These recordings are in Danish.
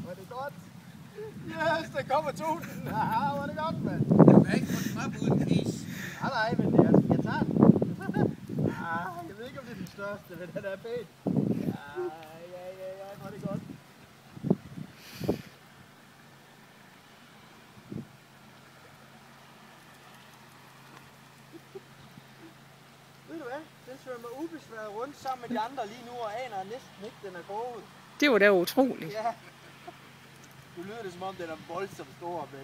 Var det godt? Yes, der kommer 1000. Var det godt, mand? Du kan ikke få den op uden is. Nej, men jeg tager den. Jeg ved ikke, om det er den største, men den er pæn. Ja, var det godt. Ved du hvad? Den svømmer ubesværet rundt sammen med de andre lige nu og aner næsten ikke, den er gået. Det var da utroligt. Ja. Nu lyder det som om, den er voldsomt stor, men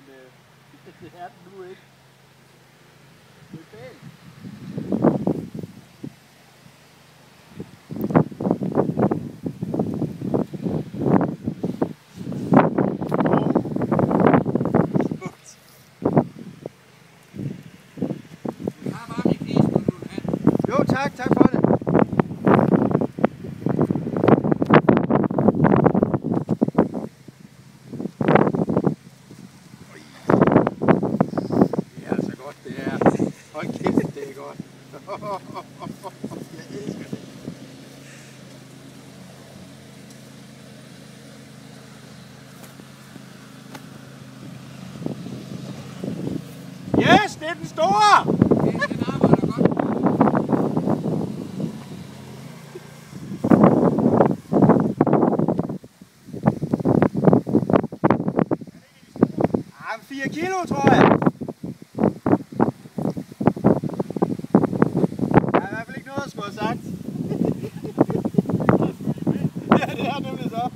det er den nu ikke. Det er pænt. Tak for det. Det er altså godt, det er. Hold kæft, det er godt. Jeg elsker det. Yes, det er den store! Den arbejder godt. Ah, 4 kilo, tror jeg. Jeg har i hvert fald ikke noget at skulle have sagt. Ja, det er nemlig så.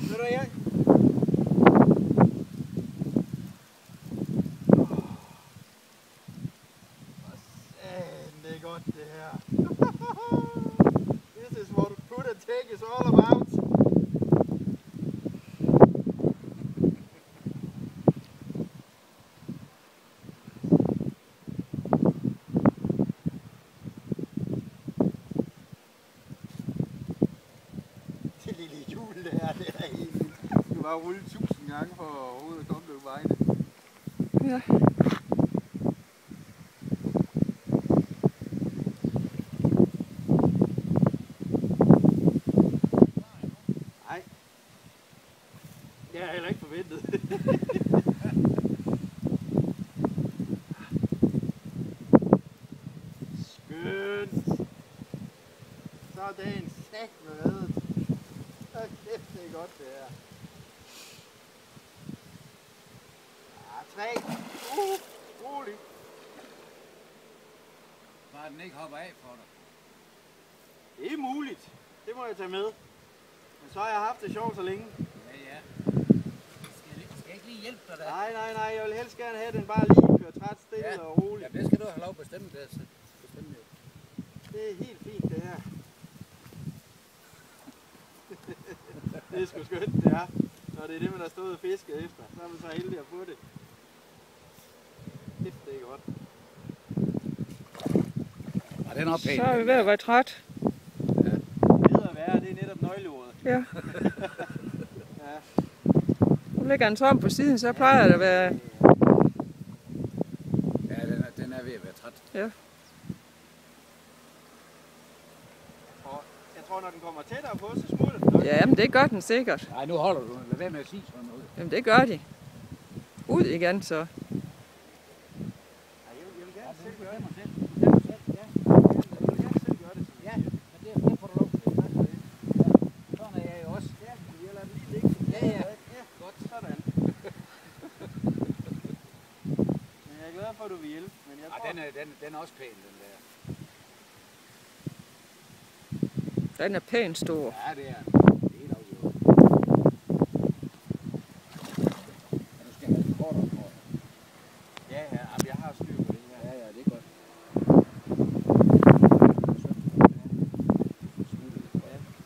Ved du, jeg... Det er godt, det her. This is what put and take is all about. Det lille hjul der, det er helt vildt. Du var rullet 1000 gange for overhovedet at komme løbe vejene. Ja. Nej. Det har jeg heller ikke forventet. Skønt. Så er dagen sat med reddet. Hold kæft, det er godt det her. 3. Rolig. Bare den ikke hopper af for dig. Det er muligt. Det må jeg tage med. Men så har jeg haft det sjovt så længe. Ja. Skal jeg ikke lige hjælpe dig der? Nej. Jeg vil helst gerne have den bare lige kører træt, stille og roligt. Ja, det skal du have lov at bestemme det. Det er helt fint det her. Det er sgu skønt det er. Når det er det, man har stået og fisket efter. Så er man så heldig at få det. Det er godt. Ja, den er pæn. Så er vi ved at være træt. Det ved at være, det er netop nøgleordet. Ja. Ja. Nu lægger den så om på siden, så plejer det at være... Ja, den er ved at være træt. Ja. Og jeg tror, når den kommer tættere på, så smutter den nok. Ja, men det gør den sikkert. Nej, nu holder du. Lad være med at sige sådan noget. Jamen det gør de. Ud igen så. Jeg vil gerne selv gøre det. Ja, det får du lov til. Sådan er jeg jo også. Ja, jeg lader den lige ligge. Ja. Godt, sådan. Men jeg er glad for, at du vil hjælpe. Men jeg tror... Den er også pæn, den der. Den er pænt stor. Ja, det er den. Det er helt afgjort. Men du skal have den kortere. Ja, jeg har styr på det her. Ja, det er godt.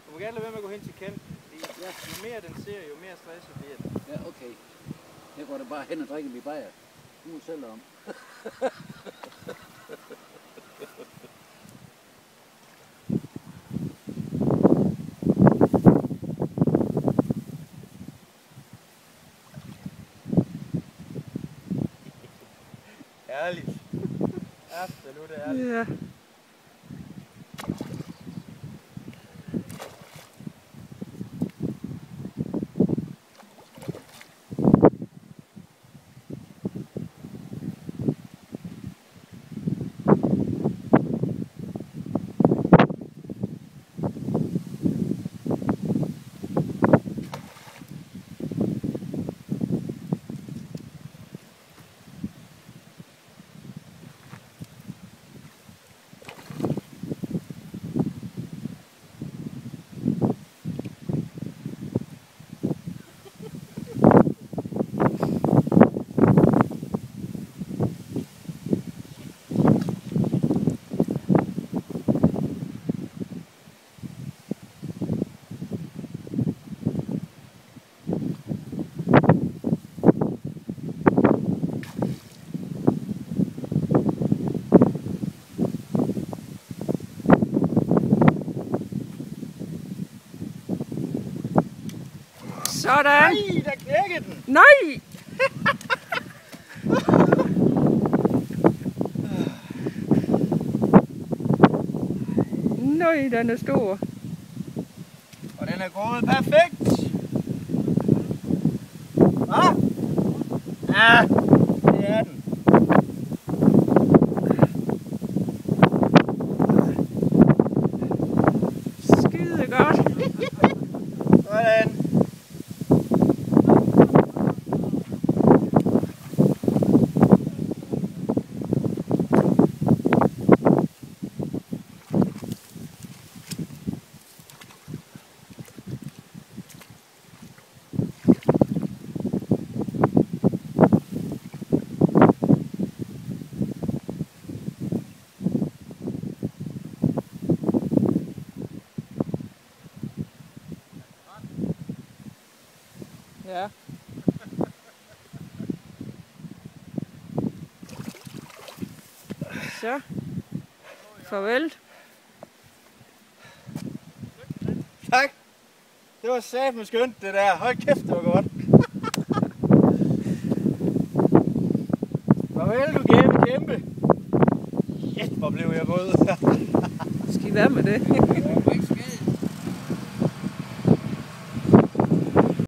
Du må gerne lade være med at gå hen til kanten. Jo mere den ser, jo mere stresset bliver den. Ja, okay. Jeg går da bare hen og drikker min bajer. Du må selv om. Ærligt. Absolut ærligt. Ja. Sådan. Nej, der knækkede den. Nej! Nøj, den er stor. Og den er gået perfekt. Hva? Ja, det er den. Skide godt. Sådan. Ja. Så. Farvel. Tak. Det var satme skønt det der. Hold kæft, det var godt. Farvel du kæmpe. Shit, hvor blev jeg våd. Skal I være med det?